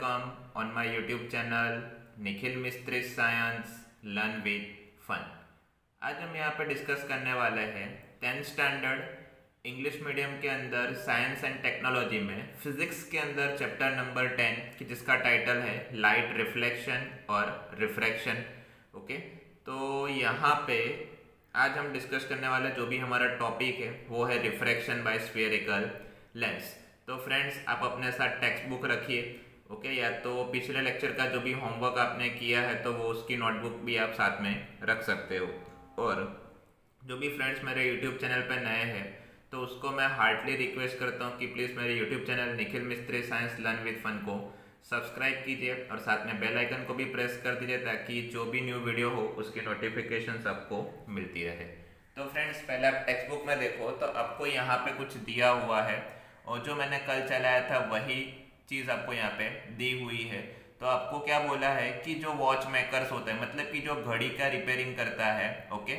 welcome on my YouTube channel Nikhil मिस्त्री science learn with fun. आज हम यहाँ पे डिस्कस करने वाले हैं 10th स्टैंडर्ड इंग्लिश मीडियम के अंदर साइंस एंड टेक्नोलॉजी में फिजिक्स के अंदर चैप्टर नंबर 10 की जिसका टाइटल है लाइट रिफ्लेक्शन और रिफ्रैक्शन। ओके, तो यहाँ पे आज हम डिस्कस करने वाले जो भी हमारा टॉपिक है वो है रिफ्रैक्शन बाय स्फेरिकल लेंस। तो फ्रेंड्स, आप अपने साथ टेक्स्ट बुक रखिए। ओके, या तो पिछले लेक्चर का जो भी होमवर्क आपने किया है तो वो उसकी नोटबुक भी आप साथ में रख सकते हो। और जो भी फ्रेंड्स मेरे यूट्यूब चैनल पर नए हैं तो उसको मैं हार्टली रिक्वेस्ट करता हूँ कि प्लीज़ मेरे यूट्यूब चैनल निखिल मिस्त्री साइंस लर्न विद फन को सब्सक्राइब कीजिए और साथ में बेल आइकन को भी प्रेस कर दीजिए ताकि जो भी न्यू वीडियो हो उसकी नोटिफिकेशन आपको मिलती रहे। तो फ्रेंड्स, पहले आप टेक्स्ट बुक में देखो तो आपको यहाँ पे कुछ दिया हुआ है और जो मैंने कल चलाया था वही चीज़ आपको यहाँ पे दी हुई है। तो आपको क्या बोला है कि जो वॉच मेकर्स होते हैं, मतलब कि जो घड़ी का रिपेयरिंग करता है, ओके,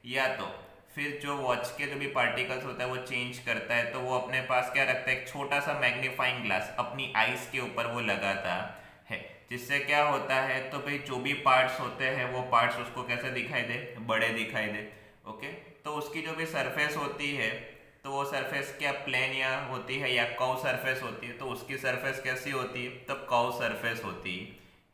या तो फिर जो वॉच के जो भी पार्टिकल्स होता है वो चेंज करता है, तो वो अपने पास क्या रखता है, एक छोटा सा मैग्नीफाइंग ग्लास अपनी आईज के ऊपर वो लगाता है, जिससे क्या होता है तो भाई जो भी पार्ट्स होते हैं वो पार्ट्स उसको कैसे दिखाई दे, बड़े दिखाई दे। ओके, तो उसकी जो भी सरफेस होती है तो वो सरफेस क्या प्लेन या होती है या कर्व सरफेस होती है, तो उसकी सरफेस कैसी होती है, तो कर्व सरफेस होती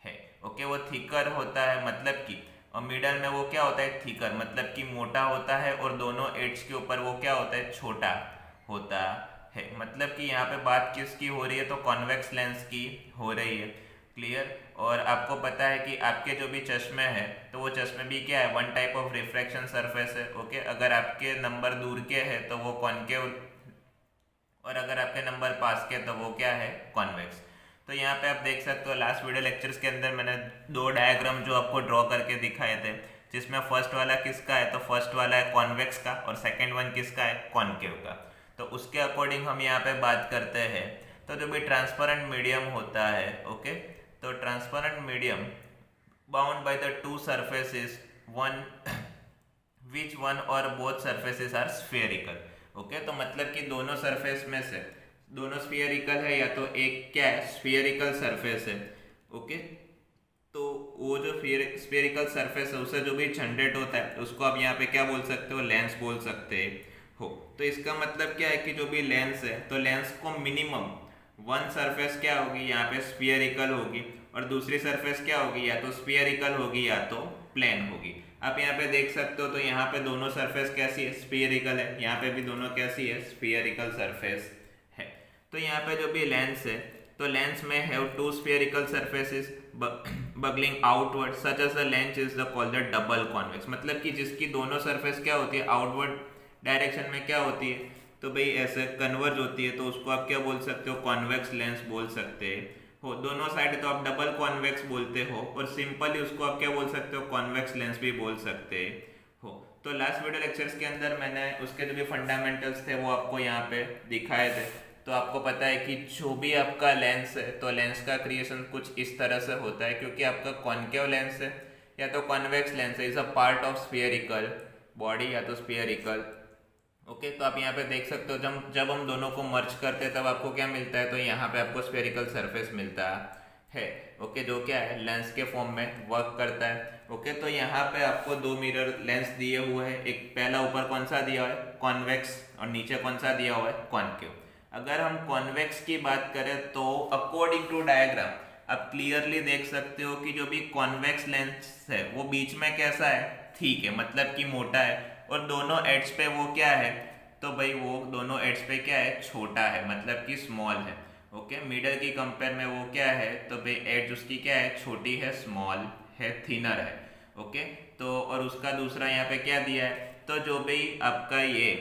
है। ओके, वो थिकर होता है, मतलब कि और मिडल में वो क्या होता है, थिकर, मतलब कि मोटा होता है, और दोनों एड्स के ऊपर वो क्या होता है, छोटा होता है। मतलब कि यहाँ पे बात किसकी हो रही है, तो कॉन्वेक्स लेंस की हो रही है। क्लियर। और आपको पता है कि आपके जो भी चश्मे हैं तो वो चश्मे भी क्या है, one type of refraction surface है। ओके, अगर आपके नंबर दूर के हैं तो वो कॉनकेव और अगर आपके नंबर पास के तो वो क्या है, कॉन्वेक्स। तो यहाँ पे आप देख सकते हो लास्ट वीडियो लेक्चर्स के अंदर मैंने दो डायग्राम जो आपको ड्रॉ करके दिखाए थे, जिसमें फर्स्ट वाला किसका है, तो फर्स्ट वाला है कॉन्वेक्स का और सेकेंड वन किसका है, कॉनकेव का। तो उसके अकॉर्डिंग हम यहाँ पे बात करते हैं। तो जो भी ट्रांसपेरेंट मीडियम होता है, ओके, तो transparent medium bound by the two surfaces one which one और both surfaces are spherical. Okay, तो मतलब कि दोनों सरफेस में से दोनों स्फीयरिकल है या तो एक क्या है, स्फीयरिकल सरफेस है। ओके, तो वो जो स्फीयरिकल सरफेस है उससे जो भी जनरेट होता है उसको आप यहाँ पे क्या बोल सकते हो, लेंस बोल सकते हो। तो इसका मतलब क्या है कि जो भी लेंस है तो लेंस को मिनिमम वन सरफेस क्या होगी, यहाँ पे स्फीयरिकल होगी और दूसरी सरफेस क्या होगी, या तो स्फीयरिकल होगी या तो प्लेन होगी। आप यहाँ पे देख सकते हो तो यहाँ पे दोनों सरफेस कैसी है, स्फीयरिकल है, यहाँ पे भी दोनों कैसी है, स्फीयरिकल सरफेस है। तो यहाँ पे जो भी लेंस है तो लेंस में have two spherical surfaces bulging outward such as the lens is the called the double convex. मतलब कि जिसकी दोनों सरफेस क्या होती है, आउटवर्ड डायरेक्शन में क्या होती है, तो भाई ऐसे कन्वर्ज होती है, तो उसको आप क्या बोल सकते हो, कॉन्वेक्स लेंस बोल सकते हो। दोनों साइड तो आप डबल कॉन्वेक्स बोलते हो और सिंपली उसको आप क्या बोल सकते हो, कॉन्वेक्स लेंस भी बोल सकते हो। तो लास्ट वीडियो लेक्चर्स के अंदर मैंने उसके जो भी फंडामेंटल्स थे वो आपको यहाँ पे दिखाए थे। तो आपको पता है कि जो भी आपका लेंस है तो लेंस का क्रिएशन कुछ इस तरह से होता है, क्योंकि आपका कॉनकेव लेंस है या तो कॉन्वेक्स लेंस है, is a part of spherical body या तो स्फीयरिकल। ओके, तो आप यहाँ पे देख सकते हो जब हम दोनों को मर्ज करते हैं तब आपको क्या मिलता है, तो यहाँ पे आपको स्फेरिकल सरफेस मिलता है। ओके, जो क्या है लेंस के फॉर्म में वर्क करता है। ओके, तो यहाँ पे आपको दो मिरर लेंस दिए हुए हैं, एक पहला ऊपर कौन सा दिया हुआ है, कॉन्वेक्स, और नीचे कौन सा दिया हुआ है, कॉनकेव। अगर हम कॉन्वेक्स की बात करें तो अकॉर्डिंग टू डायग्राम आप क्लियरली देख सकते हो कि जो भी कॉन्वेक्स लेंस है वो बीच में कैसा है, ठीक है, मतलब कि मोटा है, और दोनों एड्स पे वो क्या है, तो भाई वो दोनों एड्स पे क्या है, छोटा है, मतलब कि स्मॉल है। ओके, मिडल की कंपेयर में वो क्या है, तो भाई एड्स उसकी क्या है, छोटी है, स्मॉल है, थिनर है। ओके, तो और उसका दूसरा यहाँ पे क्या दिया है, तो जो भी आपका ये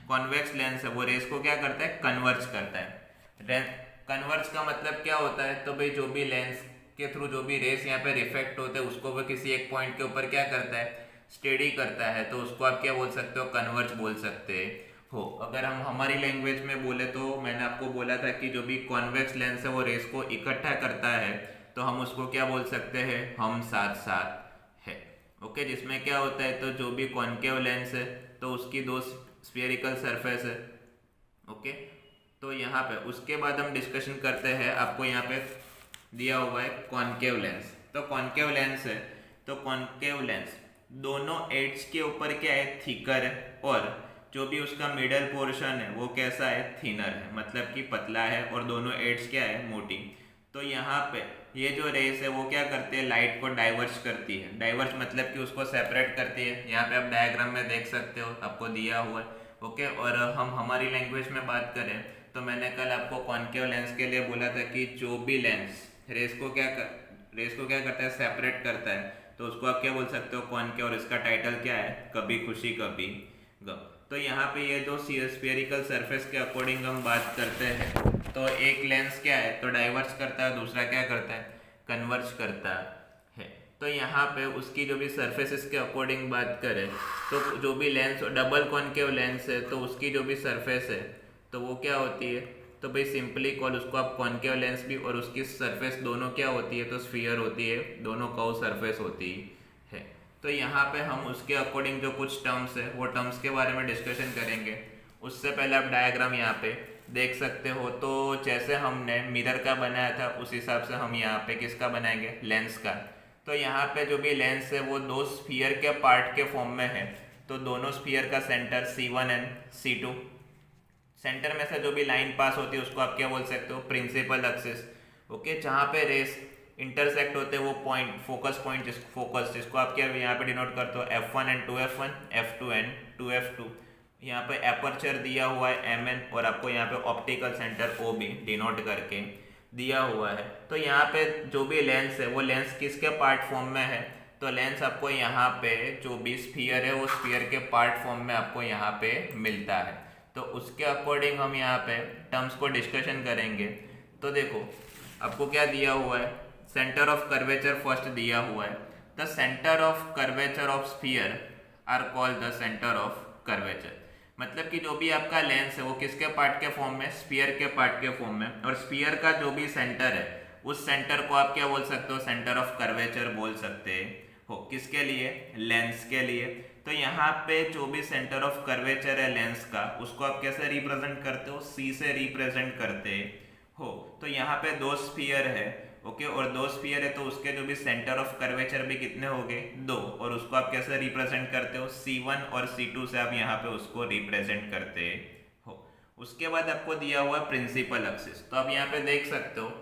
कॉन्वेक्स लेंस है वो रेस को क्या करता है, कन्वर्ज करता है। कन्वर्ज का मतलब क्या होता है, तो भाई जो भी लेंस के थ्रू जो भी रेस यहाँ पे रिफ्लेक्ट होते हैं उसको वो किसी एक पॉइंट के ऊपर क्या करता है, स्टेडी करता है, तो उसको आप क्या बोल सकते हो, कन्वर्ज बोल सकते हो। अगर हम हमारी लैंग्वेज में बोले तो मैंने आपको बोला था कि जो भी कॉन्वेक्स लेंस है वो रेस को इकट्ठा करता है, तो हम उसको क्या बोल सकते हैं, हम साथ साथ है। ओके, जिसमें क्या होता है, तो जो भी कॉनकेव लेंस है तो उसकी दो स्फीयरिकल सरफेस है। ओके, तो यहाँ पे उसके बाद हम डिस्कशन करते हैं, आपको यहाँ पे दिया हुआ है कॉनकेव लेंस। तो कॉनकेव लेंस है तो कॉनकेव लेंस दोनों एड्स के ऊपर क्या है, थिकर है, और जो भी उसका मिडल पोर्शन है वो कैसा है, थिनर है, मतलब कि पतला है, और दोनों एड्स क्या है, मोटी। तो यहाँ पे ये जो रेस है वो क्या करती है, लाइट को डाइवर्स करती है। डाइवर्स मतलब कि उसको सेपरेट करती है। यहाँ पे आप डायग्राम में देख सकते हो, आपको दिया हुआ है। ओके, और हम हमारी लैंग्वेज में बात करें तो मैंने कल आपको कॉनकेव लेंस के लिए बोला था कि जो भी लेंस रेस को क्या करता है, सेपरेट करता है, तो उसको आप क्या बोल सकते हो, कॉनकेव। और इसका टाइटल क्या है, कभी खुशी कभी गम। तो यहाँ पे ये दो स्फेरिकल सरफेस के अकॉर्डिंग हम बात करते हैं, तो एक लेंस क्या है, तो डाइवर्स करता है, दूसरा क्या करता है, कन्वर्ज करता है। तो यहाँ पे उसकी जो भी सरफेसेस के अकॉर्डिंग बात करें तो जो भी लेंस डबल कॉनकेव लेंस है तो उसकी जो भी सरफेस है तो वो क्या होती है, तो भाई सिंपली कॉल उसको आप कॉनकेव लेंस भी, और उसकी सरफेस दोनों क्या होती है, तो स्फीयर होती है, दोनों कर्व सरफेस होती है। तो यहाँ पे हम उसके अकॉर्डिंग जो कुछ टर्म्स है वो टर्म्स के बारे में डिस्कशन करेंगे। उससे पहले आप डायग्राम यहाँ पे देख सकते हो। तो जैसे हमने मिरर का बनाया था उस हिसाब से हम यहाँ पे किसका बनाएंगे, लेंस का। तो यहाँ पे जो भी लेंस है वो दो स्फीयर के पार्ट के फॉर्म में है। तो दोनों स्फीयर का centre C1 and C2, centre में से जो भी लाइन पास होती है उसको आप क्या बोल सकते हो, प्रिंसिपल एक्सिस। ओके, जहाँ पे रेस इंटरसेक्ट होते हैं वो पॉइंट, फोकस पॉइंट, जिसको आप क्या यहाँ पे डिनोट करते हो F1 and 2F1, F2 and 2F2। यहाँ पे एपर्चर दिया हुआ है MN, और आपको यहाँ पे ऑप्टिकल सेंटर OB डिनोट करके दिया हुआ है। तो यहाँ पे जो भी लेंस है वो लेंस किसके पार्ट फॉर्म में है, तो लेंस आपको यहाँ पे जो भी स्फीयर है वो स्फीयर के पार्ट फॉर्म में आपको यहाँ पे मिलता है। तो उसके अकॉर्डिंग हम यहाँ पे टर्म्स को डिस्कशन करेंगे। तो देखो आपको क्या दिया हुआ है, सेंटर ऑफ कर्वेचर फर्स्ट दिया हुआ है। The centre of curvature of sphere are called the centre of curvature. मतलब कि जो भी आपका लेंस है वो किसके पार्ट के फॉर्म में, स्फीयर के पार्ट के फॉर्म में, और स्फीयर का जो भी सेंटर है उस सेंटर को आप क्या बोल सकते हो, सेंटर ऑफ कर्वेचर बोल सकते हो। किसके लिए, लेंस के लिए। तो यहाँ पे जो भी सेंटर ऑफ कर्वेचर है लेंस का उसको आप कैसे रिप्रेजेंट करते हो, C से रिप्रेजेंट करते हो। तो यहाँ पे दो स्फीयर है, ओके, और दो स्फीयर है तो उसके जो भी सेंटर ऑफ कर्वेचर भी कितने हो गए, दो, और उसको आप कैसे रिप्रेजेंट करते हो, C1 और C2 से आप यहाँ पे उसको रिप्रेजेंट करते हो। उसके बाद आपको दिया हुआ प्रिंसिपल एक्सिस। तो आप यहाँ पे देख सकते हो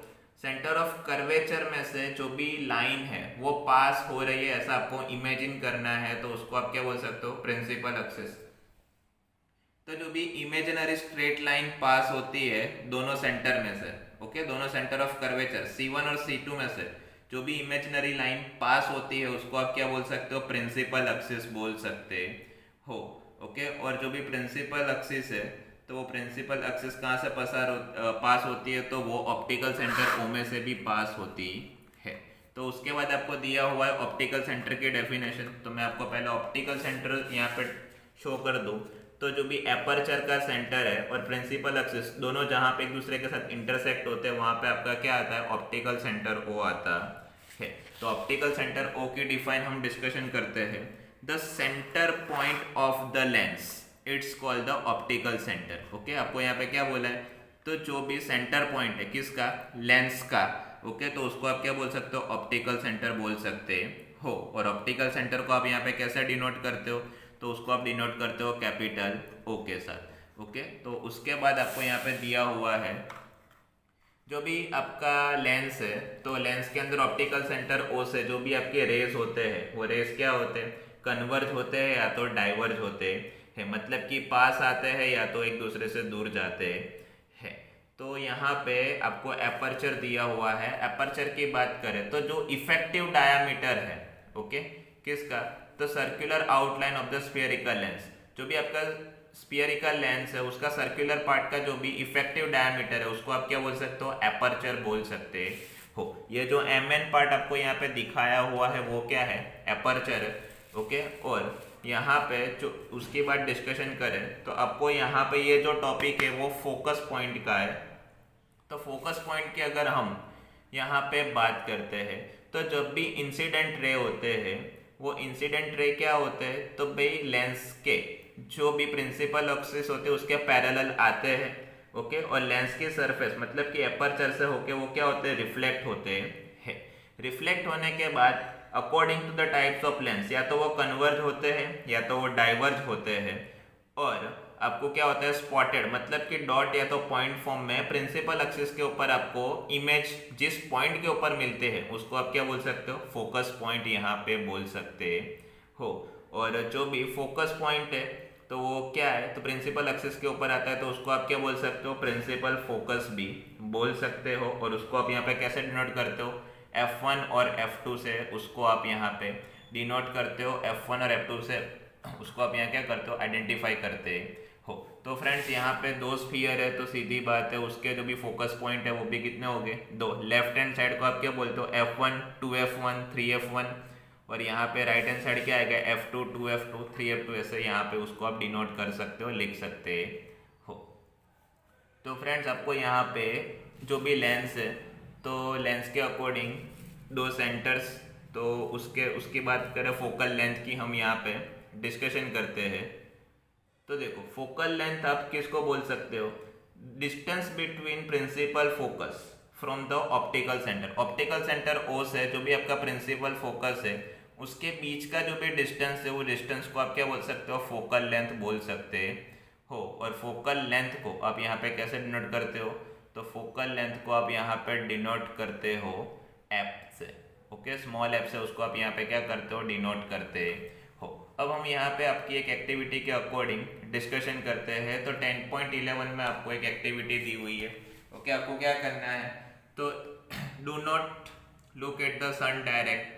सेंटर ऑफ कर्वेचर में से जो भी लाइन है वो पास हो रही है, ऐसा आपको इमेजिन करना है, तो उसको आप क्या बोल सकते हो, प्रिंसिपल एक्सिस। तो जो भी इमेजिनरी स्ट्रेट लाइन पास होती है दोनों सेंटर में से, ओके, दोनों सेंटर ऑफ कर्वेचर C1 और C2 में से जो भी इमेजिनरी लाइन पास होती है उसको आप क्या बोल सकते हो, प्रिंसिपल एक्सिस बोल सकते हो। ओके, और जो भी प्रिंसिपल एक्सिस है तो वो प्रिंसिपल एक्सिस कहाँ से पास होती है, तो वो ऑप्टिकल सेंटर O में से भी पास होती है। तो उसके बाद आपको दिया हुआ है ऑप्टिकल सेंटर की डेफिनेशन। तो मैं आपको पहले ऑप्टिकल सेंटर यहाँ पे शो कर दूँ। तो जो भी एपर्चर का सेंटर है और प्रिंसिपल एक्सिस दोनों जहाँ पे एक दूसरे के साथ इंटरसेक्ट होते हैं वहाँ पे आपका क्या आता है, ऑप्टिकल सेंटर O आता है। तो ऑप्टिकल सेंटर O की डिफाइन हम डिस्कशन करते हैं। The centre point of the lens it's called the optical centre. Okay, आपको यहाँ पे क्या बोला है, तो जो भी सेंटर पॉइंट है किसका, लेंस का, ओके, तो उसको आप क्या बोल सकते हो, ऑप्टिकल सेंटर बोल सकते हो। और ऑप्टिकल सेंटर को आप यहाँ पे कैसे डिनोट करते हो, तो उसको आप डिनोट करते हो कैपिटल O के साथ। ओके, तो उसके बाद आपको यहाँ पे दिया हुआ है जो भी आपका लेंस है, तो लेंस के अंदर ऑप्टिकल सेंटर O से जो भी आपके रेज होते हैं वो रेज क्या होते हैं, कन्वर्ज होते हैं या तो डाइवर्ज होते हैं, मतलब कि पास आते हैं या तो एक दूसरे से दूर जाते हैं। तो यहाँ पे आपको एपर्चर दिया हुआ है। एपर्चर की बात करें तो जो इफेक्टिव डायामीटर है, ओके, किसका, तो circular outline of the spherical lens, जो भी आपका स्फीयरिकल लेंस है उसका सर्कुलर पार्ट का जो भी इफेक्टिव डायमीटर है उसको आप क्या बोल सकते हो, एपर्चर बोल सकते हो। ये जो MN पार्ट आपको यहाँ पे दिखाया हुआ है वो क्या है, एपर्चर है। ओके, और यहाँ पे जो उसके बाद डिस्कशन करें तो आपको यहाँ पे ये जो टॉपिक है वो फोकस पॉइंट का है। तो फोकस पॉइंट की अगर हम यहाँ पे बात करते हैं तो जब भी इंसिडेंट रे होते हैं वो इंसिडेंट रे क्या होते हैं, तो भाई लेंस के जो भी प्रिंसिपल एक्सिस होते हैं उसके पैरेलल आते हैं, ओके, और लेंस की सरफेस मतलब कि एपर्चर से होके वो क्या होते हैं, रिफ्लेक्ट होते हैं। रिफ्लेक्ट होने के बाद according to the types of lens या तो वो कन्वर्ज होते हैं या तो वो डाइवर्ज होते हैं। और आपको क्या होता है, स्पॉटेड मतलब कि डॉट या तो पॉइंट फॉर्म में प्रिंसिपल एक्सिस के ऊपर आपको इमेज जिस पॉइंट के ऊपर मिलते हैं उसको आप क्या बोल सकते हो, फोकस पॉइंट यहाँ पे बोल सकते हो। और जो भी फोकस पॉइंट है तो वो क्या है, तो प्रिंसिपल एक्सिस के ऊपर आता है तो उसको आप क्या बोल सकते हो, प्रिंसिपल फोकस भी बोल सकते हो। और उसको आप यहाँ पे कैसे डिनोट करते हो, F1 और F2 से उसको आप यहाँ पे डिनोट करते हो। F1 और F2 से उसको आप यहाँ क्या करते हो, आइडेंटिफाई करते हो। तो फ्रेंड्स यहाँ पे दो स्फीयर है तो सीधी बात है उसके जो भी फोकस पॉइंट है वो भी कितने हो गए, दो। लेफ्ट हैंड साइड को आप क्या बोलते हो, F1 2F1 3F1, और यहाँ पे राइट हैंड साइड क्या आएगा, F2 2F2 3F2, ऐसे यहाँ पे उसको आप डिनोट कर सकते हो, लिख सकते हो। तो फ्रेंड्स आपको यहाँ पे जो भी लेंस है तो लेंस के अकॉर्डिंग दो सेंटर्स, तो उसकी बात करें फोकल लेंथ की हम यहाँ पे डिस्कशन करते हैं। तो देखो फोकल लेंथ आप किसको बोल सकते हो, distance between principal focus from the optical centre. Optical centre O से जो भी आपका प्रिंसिपल फोकस है उसके बीच का जो भी डिस्टेंस है वो डिस्टेंस को आप क्या बोल सकते हो, फोकल लेंथ बोल सकते हो। और फोकल लेंथ को आप यहाँ पे कैसे डिनोट करते हो, तो फोकल लेंथ को आप यहाँ पे डिनोट करते हो एफ से। ओके, स्मॉल एफ से उसको आप यहाँ पे क्या करते हो, डिनोट करते हो। अब हम यहाँ पे आपकी एक एक्टिविटी के अकॉर्डिंग डिस्कशन करते हैं। तो 10.11 में आपको एक एक्टिविटी दी हुई है। ओके, आपको क्या करना है, तो do not look at the sun direct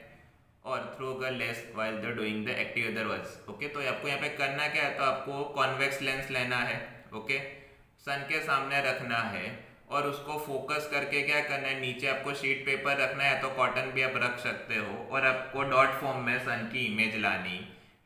और through the lens while the doing the active other words. Okay, तो आपको यहाँ पे करना क्या है, तो आपको कॉन्वेक्स लेंस लेना है। ओके, सन के सामने रखना है और उसको फोकस करके क्या करना है, नीचे आपको शीट पेपर रखना है तो कॉटन भी आप रख सकते हो, और आपको डॉट फॉर्म में सन की इमेज लानी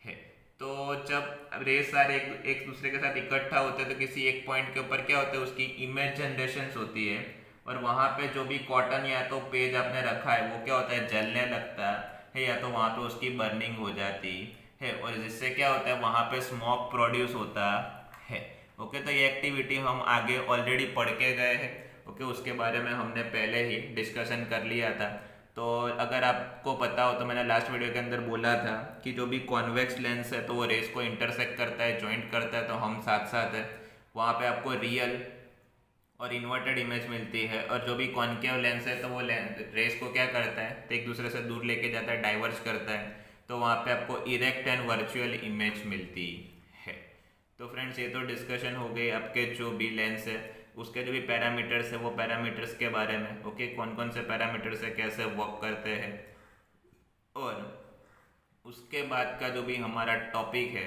है। तो जब रेस सारे एक दूसरे के साथ इकट्ठा होते हैं तो किसी एक पॉइंट के ऊपर क्या होता है, उसकी इमेज जनरेशन होती है, और वहाँ पे जो भी कॉटन या तो पेज आपने रखा है वो क्या होता है, जलने लगता है, या तो वहाँ पे उसकी बर्निंग हो जाती है, और जिससे क्या होता है वहाँ पे स्मोक प्रोड्यूस होता है। ओके, तो ये एक्टिविटी हम आगे ऑलरेडी पढ़ के गए हैं। ओके, उसके बारे में हमने पहले ही डिस्कशन कर लिया था। तो अगर आपको पता हो तो मैंने लास्ट वीडियो के अंदर बोला था कि जो भी कॉन्वेक्स लेंस है तो वो रेस को इंटरसेक्ट करता है, ज्वाइंट करता है, तो हम साथ साथ है वहाँ पे आपको रियल और इन्वर्टेड इमेज मिलती है। और जो भी कॉन्केव लेंस है तो वो रेस को क्या करता है, तो एक दूसरे से दूर लेके जाता है, डाइवर्ज करता है, तो वहाँ पे आपको इरेक्ट एंड वर्चुअल इमेज मिलती है। तो फ्रेंड्स ये तो डिस्कशन हो गई आपके जो भी लेंस है उसके जो भी पैरामीटर्स है वो पैरामीटर्स के बारे में। ओके, कौन कौन से पैरामीटर्स है, कैसे वर्क करते हैं, और उसके बाद का जो भी हमारा टॉपिक है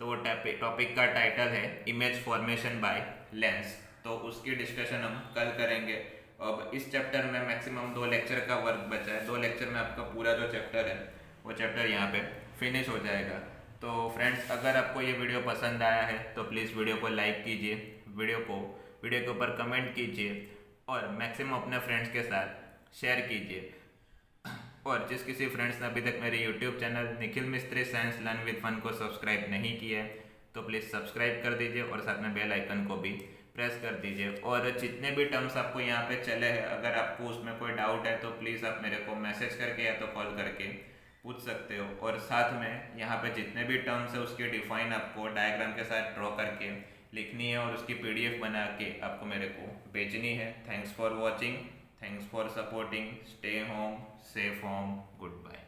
तो वो टॉपिक का टाइटल है इमेज फॉर्मेशन बाय लेंस। तो उसकी डिस्कशन हम कल करेंगे। अब इस चैप्टर में मैक्सिमम 2 लेक्चर का वर्क बचा है। 2 लेक्चर में आपका पूरा जो चैप्टर है वो चैप्टर यहाँ पे फिनिश हो जाएगा। तो फ्रेंड्स अगर आपको ये वीडियो पसंद आया है तो प्लीज़ वीडियो को लाइक कीजिए, वीडियो के ऊपर कमेंट कीजिए, और मैक्सिमम अपने फ्रेंड्स के साथ शेयर कीजिए। और जिस किसी फ्रेंड्स ने अभी तक मेरे यूट्यूब चैनल निखिल मिस्त्री साइंस लर्न विद फन को सब्सक्राइब नहीं किया है तो प्लीज़ सब्सक्राइब कर दीजिए और साथ में बेल आइकन को भी प्रेस कर दीजिए। और जितने भी टर्म्स आपको यहाँ पे चले हैं अगर आपको उसमें कोई डाउट है तो प्लीज़ आप मेरे को मैसेज करके या तो कॉल करके पूछ सकते हो। और साथ में यहाँ पे जितने भी टर्म्स है उसकी डिफाइन आपको डायग्राम के साथ ड्रॉ करके लिखनी है और उसकी PDF बना के आपको मेरे को भेजनी है। Thanks for watching, thanks for supporting, stay home, safe home, good bye.